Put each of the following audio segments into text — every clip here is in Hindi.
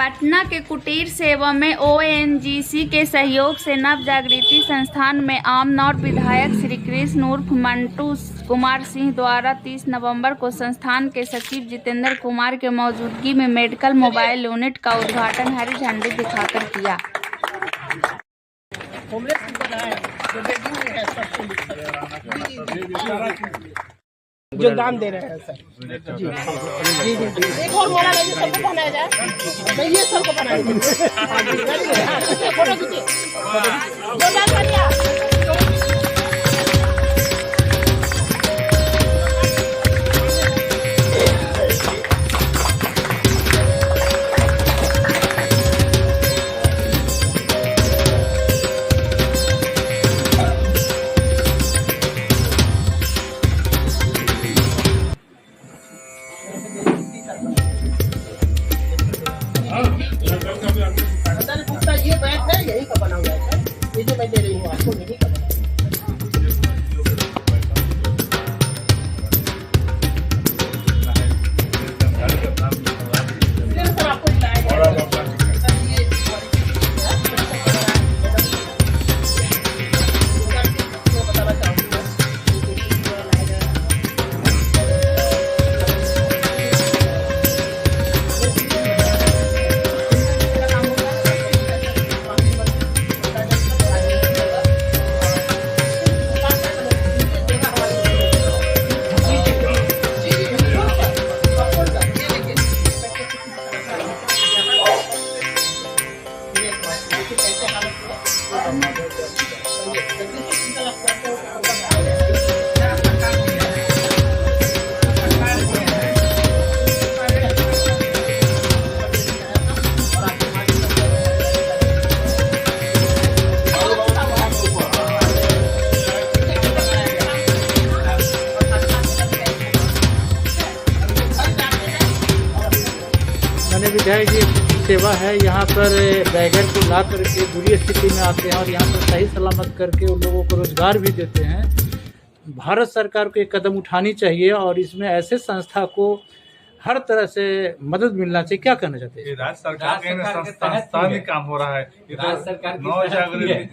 पटना के कुटीर सेवा में ओएनजीसी के सहयोग से नव जागृति संस्थान में आमनौर विधायक श्री कृष्ण उर्फ मंटू कुमार सिंह द्वारा 30 नवंबर को संस्थान के सचिव जितेंद्र कुमार के मौजूदगी में मेडिकल मोबाइल यूनिट का उद्घाटन हरी झंडी दिखाकर किया। योगदान दे रहे हैं सर। जी जी जी एक और मोड़ा लेके सबको बनाया जाए, तो ये सबको बनाया जाए। फोटो खींचिए, योगदान करिए। ये बैग है, यही का बना हुआ है। ये जो मैं दे रही हूँ आपको, यही का बना हुआ है। विधायक जी सेवा है, यहाँ पर बैगर को ला करके बुरी स्थिति में आते हैं और यहाँ पर सही सलामत करके उन लोगों को रोजगार भी देते हैं। भारत सरकार को एक कदम उठानी चाहिए और इसमें ऐसे संस्था को हर तरह से मदद मिलना चाहिए। क्या कहना चाहते हैं? राज्य सरकार के संस्था में काम हो रहा है।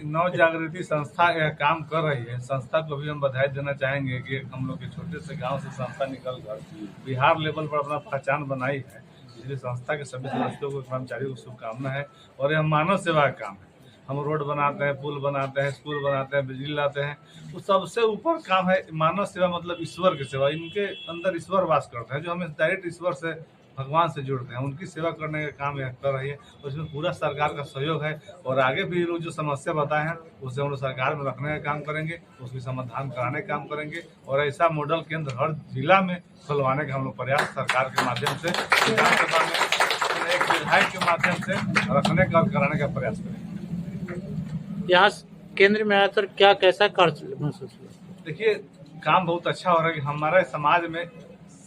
नव जागृति संस्था यह काम कर रही है। संस्था को भी हम बधाई देना चाहेंगे कि हम लोग के छोटे से गांव से संस्था निकल कर बिहार लेवल पर अपना पहचान बनाई है। इसलिए संस्था के सभी सदस्यों को, कर्मचारियों को शुभकामना है। और यह मानव सेवा का काम है। हम रोड बनाते हैं, पुल बनाते हैं, स्कूल बनाते हैं, बिजली लाते हैं, तो सबसे ऊपर काम है मानव सेवा, मतलब ईश्वर की सेवा। इनके अंदर ईश्वर वास करते हैं, जो हमें डायरेक्ट ईश्वर से, भगवान से जुड़ते हैं। उनकी सेवा करने का काम यह कर रही है और इसमें पूरा सरकार का सहयोग है। और आगे भी लोग जो समस्या बताए हैं उसे हम लोग सरकार में रखने का काम करेंगे, उसकी समाधान कराने का काम करेंगे। और ऐसा मॉडल केंद्र हर जिला में खुलवाने का हम लोग प्रयास सरकार के माध्यम से, विधानसभा में एक विधायक के माध्यम से रखने का और कराने का प्रयास करेंगे। यहाँ केंद्र में आकर क्या कैसा कार्य महसूस हुआ? देखिए, काम बहुत अच्छा हो रहा है कि हमारे समाज में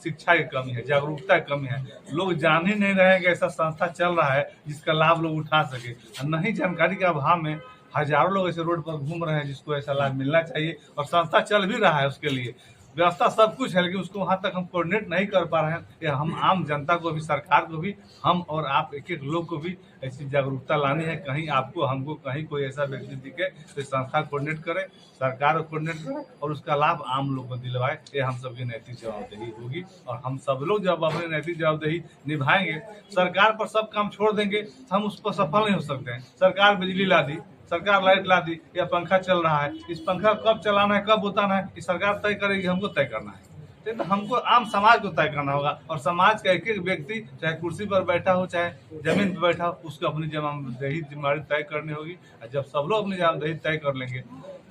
शिक्षा की कमी है, जागरूकता की कमी है। लोग जान ही नहीं रहे हैं कि ऐसा संस्था चल रहा है जिसका लाभ लोग उठा सके। नहीं जानकारी के अभाव में हजारों लोग ऐसे रोड पर घूम रहे हैं जिसको ऐसा लाभ मिलना चाहिए। और संस्था चल भी रहा है, उसके लिए व्यवस्था सब कुछ है, लेकिन उसको वहाँ तक हम कोऑर्डिनेट नहीं कर पा रहे हैं। ये हम आम जनता को भी, सरकार को भी, हम और आप एक एक लोग को भी ऐसी जागरूकता लानी है। कहीं आपको, हमको, कहीं कोई ऐसा व्यक्ति दिखे तो संस्था कोऑर्डिनेट करे, सरकार को कोऑर्डिनेट करे और उसका लाभ आम लोग को दिलवाए। ये हम सबकी नैतिक जवाबदेही होगी। और हम सब लोग जब अपनी नैतिक जवाबदेही निभाएंगे, सरकार पर सब काम छोड़ देंगे तो हम उस पर सफल नहीं हो सकते हैं। सरकार बिजली ला दी, सरकार लाइट ला दी, या पंखा चल रहा है, इस पंखा कब चलाना है, कब उतारना है, ये सरकार तय करेगी, हमको तय करना है। तो हमको आम समाज को तय करना होगा। और समाज का एक एक व्यक्ति, चाहे कुर्सी पर बैठा हो, चाहे जमीन पर बैठा हो, उसको अपनी जवाबदेही जिम्मेदारी तय करनी होगी। और जब सब लोग अपनी जवाबदेही तय कर लेंगे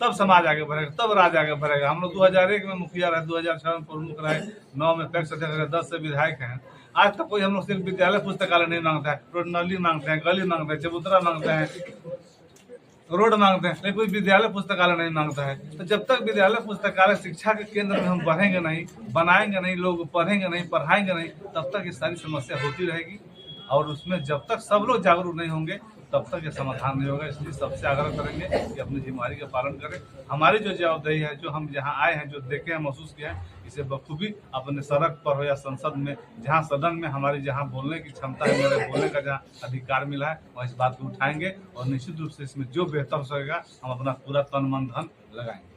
तब समाज आगे बढ़ेगा, तब राज्य आगे बढ़ेगा। हम लोग 2001 में मुखिया रहे, 2006 में प्रमुख रहे, 9 में पैक्स अध्यक्ष रहे, 10 से विधायक हैं। आज तक कोई हम लोग सिर्फ विद्यालय पुस्तकालय नहीं मांगता है, रोड नाली मांगते हैं, गली मांगते हैं, चबूतरा मांगते हैं, रोड मांगते हैं, लेकिन कोई विद्यालय पुस्तकालय नहीं मांगता है। तो जब तक विद्यालय पुस्तकालय शिक्षा के केंद्र में हम बढ़ेंगे नहीं, बनाएंगे नहीं, लोग पढ़ेंगे नहीं, पढ़ाएंगे नहीं, तब तक ये सारी समस्या होती रहेगी। और उसमें जब तक सब लोग जागरूक नहीं होंगे तब तक ये समाधान नहीं होगा। इसलिए सबसे आग्रह करेंगे कि अपनी जिम्मेदारी का पालन करें। हमारी जो जवाबदेही है, जो हम यहाँ आए हैं, जो देखे हैं, महसूस किया है, इसे बखूबी अपने सड़क पर हो या संसद में, जहाँ सदन में हमारी जहाँ बोलने की क्षमता है, मेरे बोलने का जहाँ अधिकार मिला है, वह इस बात को उठाएंगे और निश्चित रूप से इसमें जो बेहतर हो सकेगा हम अपना पूरा तन मन धन लगाएंगे।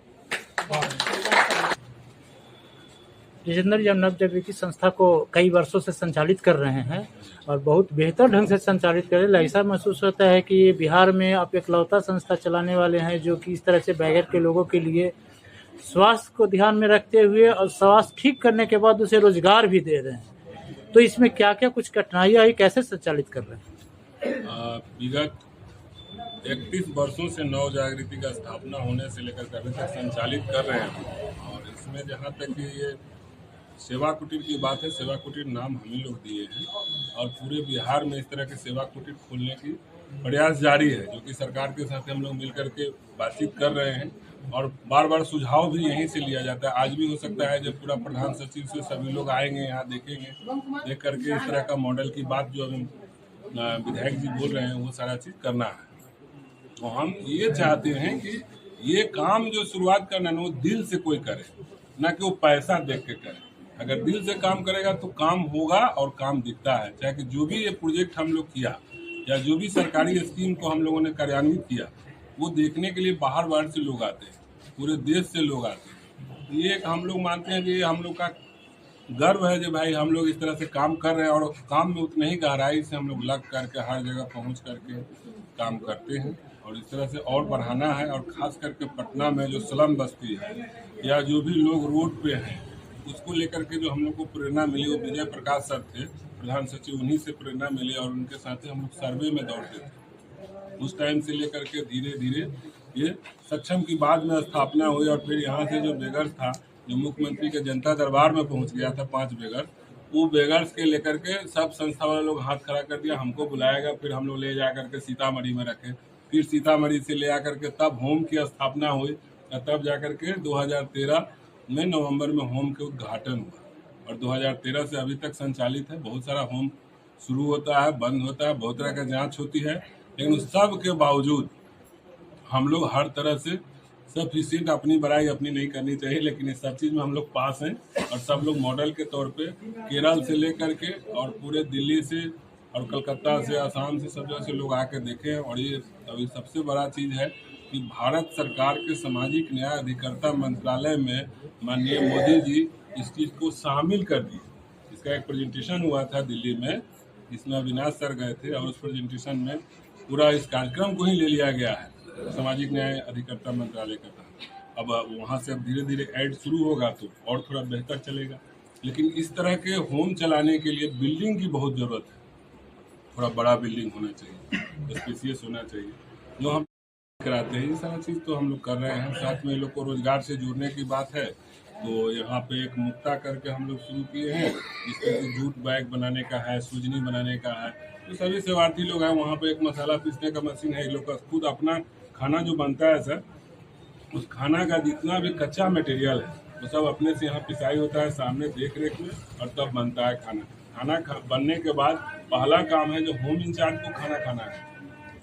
जितेंद्र जी, नव जागृति संस्था को कई वर्षों से संचालित कर रहे हैं और बहुत बेहतर ढंग से संचालित कर रहे हैं। ऐसा महसूस होता है कि ये बिहार में आप एकलौता संस्था चलाने वाले हैं जो कि इस तरह से बैगर के लोगों के लिए स्वास्थ्य को ध्यान में रखते हुए और स्वास्थ्य ठीक करने के बाद उसे रोजगार भी दे रहे हैं। तो इसमें क्या क्या कुछ कठिनाइयाँ आई, कैसे संचालित कर रहे हैं? विगत 31 वर्षों से नव जागृति का स्थापना होने से लेकर अभी तक संचालित कर रहे हैं। और इसमें जहाँ तक कि ये सेवा कुटीर की बात है, सेवा कुटीर नाम हम ही लोग दिए हैं और पूरे बिहार में इस तरह के सेवा कुटीर खोलने की प्रयास जारी है, जो कि सरकार के साथ हम लोग मिल करके बातचीत कर रहे हैं और बार बार सुझाव भी यहीं से लिया जाता है। आज भी हो सकता है जब पूरा प्रधान सचिव से सभी लोग आएंगे, यहाँ देखेंगे, देख करके इस तरह का मॉडल की बात जो अभी विधायक जी बोल रहे हैं वो सारा चीज़ करना है। तो हम ये चाहते हैं कि ये काम जो शुरुआत करना है वो दिल से कोई करे, ना कि वो पैसा देख के करे। अगर दिल से काम करेगा तो काम होगा और काम दिखता है। चाहे कि जो भी ये प्रोजेक्ट हम लोग किया या जो भी सरकारी स्कीम को हम लोगों ने कार्यान्वित किया, वो देखने के लिए बाहर बाहर से लोग आते हैं, पूरे देश से लोग आते हैं। ये एक हम लोग मानते हैं कि हम लोग का गर्व है जो भाई हम लोग इस तरह से काम कर रहे हैं और काम में उतने ही गहराई से हम लोग लग करके हर जगह पहुँच करके काम करते हैं और इस तरह से और बढ़ाना है। और ख़ास करके पटना में जो स्लम बस्ती है या जो भी लोग रोड पे हैं, उसको लेकर के जो हम लोग को प्रेरणा मिली, वो विजय प्रकाश सर थे प्रधान सचिव, उन्हीं से प्रेरणा मिली और उनके साथ हम लोग सर्वे में दौड़ते थे। उस टाइम से लेकर के धीरे धीरे ये सक्षम की बाद में स्थापना हुई और फिर यहाँ से जो बेगर्स था, जो मुख्यमंत्री के जनता दरबार में पहुँच गया था 5 बेगर्स, वो बेगर्स के लेकर के सब संस्था वाले लोग हाथ खड़ा कर दिया, हमको बुलाएगा, फिर हम लोग ले जा करके सीतामढ़ी में रखे, फिर सीतामढ़ी से ले आकर के तब होम की स्थापना हुई, तब जा करके 2013 में नवंबर में होम के उद्घाटन हुआ और 2013 से अभी तक संचालित है। बहुत सारा होम शुरू होता है, बंद होता है, बहुत तरह का जांच होती है, लेकिन उस सब के बावजूद हम लोग हर तरह से सफिशिएंट, अपनी बड़ाई अपनी नहीं करनी चाहिए, लेकिन इस सब चीज़ में हम लोग पास हैं और सब लोग मॉडल के तौर पे केरल से लेकर के और पूरे दिल्ली से और कलकत्ता से, आसाम से, सब जगह से लोग आके देखे हैं। और ये अभी सबसे बड़ा चीज़ है कि भारत सरकार के सामाजिक न्याय अधिकारिता मंत्रालय में माननीय मोदी जी इस चीज़ को शामिल कर दिए। इसका एक प्रेजेंटेशन हुआ था दिल्ली में, जिसमें अविनाश सर गए थे और उस प्रेजेंटेशन में पूरा इस कार्यक्रम को ही ले लिया गया है सामाजिक न्याय अधिकारिता मंत्रालय का था। अब वहाँ से अब धीरे धीरे ऐड शुरू होगा तो और थोड़ा बेहतर चलेगा, लेकिन इस तरह के होम चलाने के लिए बिल्डिंग की बहुत ज़रूरत है। थोड़ा बड़ा बिल्डिंग होना चाहिए, स्पेसियस होना चाहिए, जो हम कराते हैं। ये सारा चीज़ तो हम लोग कर रहे हैं। साथ में लोग को रोजगार से जुड़ने की बात है तो यहाँ पे एक मुक्ता करके हम लोग शुरू किए हैं, जिसमें जूट बैग बनाने का है, सूजनी बनाने का है। तो सभी सेवार्थी लोग हैं। वहाँ पे एक मसाला पीसने का मशीन है, लोग का खुद अपना खाना जो बनता है सर, उस खाना का जितना भी कच्चा मटेरियल है वो सब अपने से यहाँ पिसाई होता है सामने देख रेख में और तब बनता है खाना। बनने के बाद पहला काम है जो होम इंचार्ज को खाना खाना है,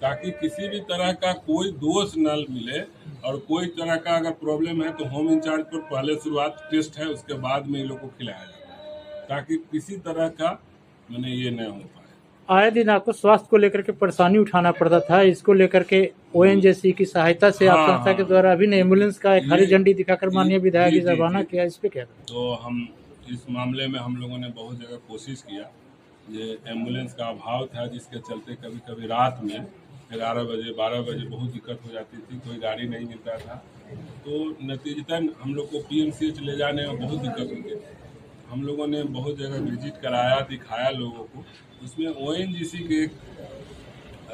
ताकि किसी भी तरह का कोई दोष न मिले और कोई तरह का अगर प्रॉब्लम है तो होम इंचार्ज पर पहले शुरुआत टेस्ट है, उसके बाद में इन लोग को खिलाया जाता है, ताकि किसी तरह का मैंने ये न हो पाए। आए दिन आपको स्वास्थ्य को लेकर के परेशानी उठाना पड़ता था, इसको लेकर के ओएनजीसी की सहायता से आप संस्था के द्वारा अभी एम्बुलेंस का एक हरी झंडी दिखाकर माननीय विधायक जी रवाना किया, इस पे क्या? तो हम इस मामले में हम लोगों ने बहुत जगह कोशिश किया। ये एम्बुलेंस का अभाव था, जिसके चलते कभी कभी रात में 11 बजे 12 बजे बहुत दिक्कत हो जाती थी, कोई गाड़ी नहीं मिलता था। तो नतीजतन हम लोग को PMCH ले जाने में बहुत दिक्कत होती थी। हम लोगों ने बहुत जगह विजिट कराया, दिखाया लोगों को। उसमें ONGC के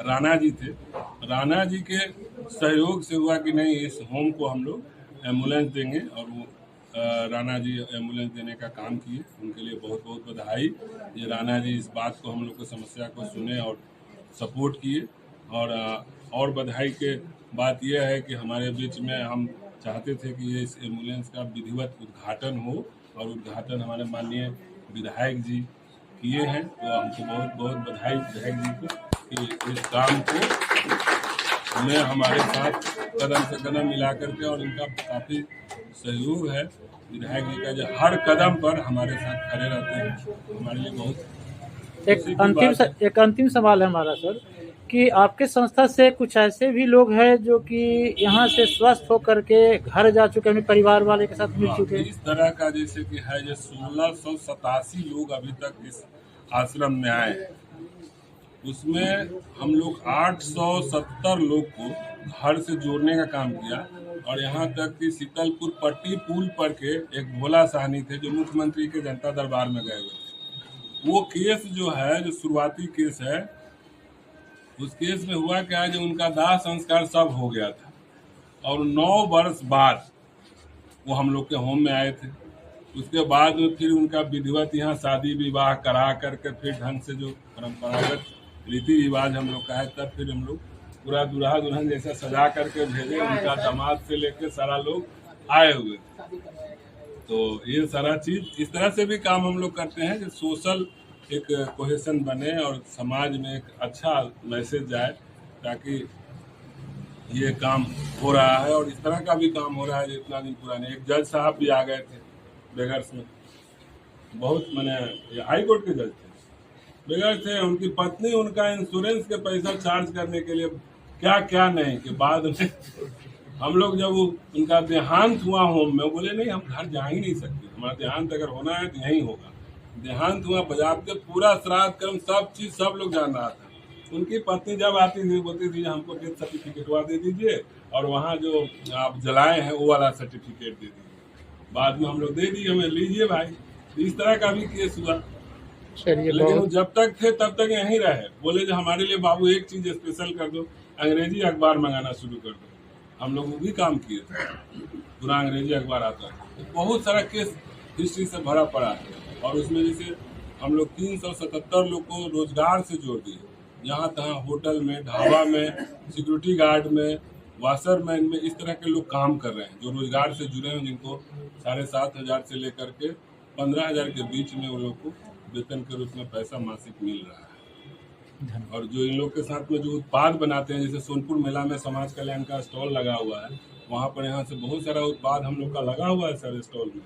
राणा जी थे, राणा जी के सहयोग से हुआ कि नहीं इस होम को हम लोग एम्बुलेंस देंगे, और वो राणा जी एम्बुलेंस देने का काम किए। उनके लिए बहुत बहुत बधाई। ये राणा जी इस बात को हम लोग की समस्या को सुने और सपोर्ट किए। और बधाई के बात यह है कि हमारे बीच में हम चाहते थे कि ये इस एम्बुलेंस का विधिवत उद्घाटन हो, और उद्घाटन हमारे माननीय विधायक जी किए हैं, तो हमको बहुत बहुत बधाई विधायक जी को कि इस काम को में हमारे साथ कदम से कदम मिला करके, और इनका काफ़ी सहयोग है विधायक जी का, जो हर कदम पर हमारे साथ खड़े रहते हैं। हमारे लिए बहुत एक अंतिम सवाल है हमारा सर, कि आपके संस्था से कुछ ऐसे भी लोग हैं जो कि यहाँ से स्वस्थ होकर के घर जा चुके, अपने परिवार वाले के साथ मिल चुके हैं? इस तरह का जैसे कि है, जो 1687 लोग अभी तक इस आश्रम में आए हैं, उसमें हम लोग 870 लोग को घर से जोड़ने का काम किया। और यहाँ तक कि शीतलपुर पट्टी पुल पर के एक भोला साहनी थे जो मुख्यमंत्री के जनता दरबार में गए हुए थे। वो केस जो है, जो शुरुआती केस है, उस केस में हुआ क्या है, जो उनका दाह संस्कार सब हो गया था, और 9 वर्ष बाद वो हम लोग के होम में आए थे। उसके बाद में फिर उनका विधिवत यहाँ शादी विवाह करा करके, फिर ढंग से जो परंपरागत रीति रिवाज हम लोग का है, तब फिर हम लोग पूरा दूल्हा दुल्हन जैसा सजा करके भेजे। उनका दामाद से लेकर सारा लोग आए हुए थे। तो ये सारा चीज इस तरह से भी काम हम लोग करते हैं कि सोशल एक कोहेशन बने और समाज में एक अच्छा मैसेज जाए, ताकि ये काम हो रहा है। और इस तरह का भी काम हो रहा है। इतना दिन पुराने एक जज साहब भी आ गए थे बेगर्स में, बहुत मैंने हाई कोर्ट के जज थे, बेगर थे। उनकी पत्नी उनका इंश्योरेंस के पैसा चार्ज करने के लिए क्या क्या नहीं, कि बाद में हम लोग जब उनका देहांत हुआ होम में, बोले नहीं हम घर जा ही नहीं सकते, हमारा देहांत अगर होना है तो यहीं होगा। देहांत हुआ, बजाते पूरा श्राद्ध कर्म सब चीज सब लोग जान रहा था। उनकी पत्नी जब आती थी बोलती थी हमको डेथ सर्टिफिकेट दे दीजिए, और वहाँ जो आप जलाए हैं वो वाला सर्टिफिकेट दे दीजिए। बाद में हम लोग दे दिए, हमें लीजिए भाई। इस तरह का भी केस हुआ। लेकिन वो जब तक थे तब तक यहीं रहे। बोले जो हमारे लिए बाबू एक चीज स्पेशल कर दो, अंग्रेजी अखबार मंगाना शुरू कर दो। हम लोग वो भी काम किए थे, पूरा अंग्रेजी अखबार आता है। तो बहुत सारा केस हिस्ट्री से भरा पड़ा है। और उसमें जैसे हम लोग 377 लोग को रोजगार से जोड़ दिए, जहाँ तहाँ होटल में, ढाबा में, सिक्योरिटी गार्ड में, वाशरमैन में, इस तरह के लोग काम कर रहे हैं जो रोजगार से जुड़े हैं, जिनको 7,500 से लेकर के 15,000 के बीच में वो लोग को वेतन के रूप में पैसा मासिक मिल रहा है। और जो इन लोग के साथ में जो उत्पाद बनाते हैं, जैसे सोनपुर मेला में समाज कल्याण का स्टॉल लगा हुआ है, वहाँ पर यहाँ से बहुत सारा उत्पाद हम लोग का लगा हुआ है सर स्टॉल में,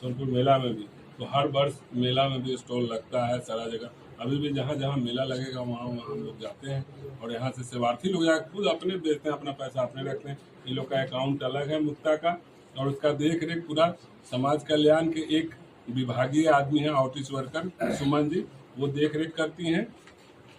सोनपुर मेला में भी। तो हर वर्ष मेला में भी स्टॉल लगता है सारा जगह। अभी भी जहाँ जहाँ मेला लगेगा वहाँ वहाँ हम लोग जाते हैं, और यहाँ से सेवार्थी लोग जाकर खुद अपने बेचते हैं, अपना पैसा अपने रखते हैं। इन लोग का अकाउंट अलग है मुक्ता का, और उसका देख रेख पूरा समाज कल्याण के एक विभागीय आदमी है, ऑफिस वर्कर सुमन जी, वो देख रेख करती हैं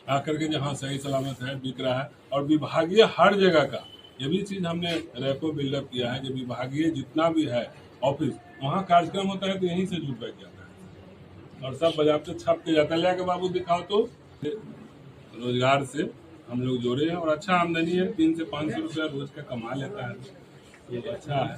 आकर के, जहाँ सही सलामत है बिक रहा है। और विभागीय हर जगह का ये भी चीज़ हमने रैपो बिल्डअप किया है कि विभागीय जितना भी है ऑफिस, वहाँ कार्यक्रम होता है तो यहीं से जुट बैठ जाता है, और सब बाजार से छप के जाता है। ले के बाबू दिखाओ तो रोजगार से हम लोग जोड़े हैं, और अच्छा आमदनी है, 300 से 500 रुपया रोज का कमा लेता है, तो अच्छा है।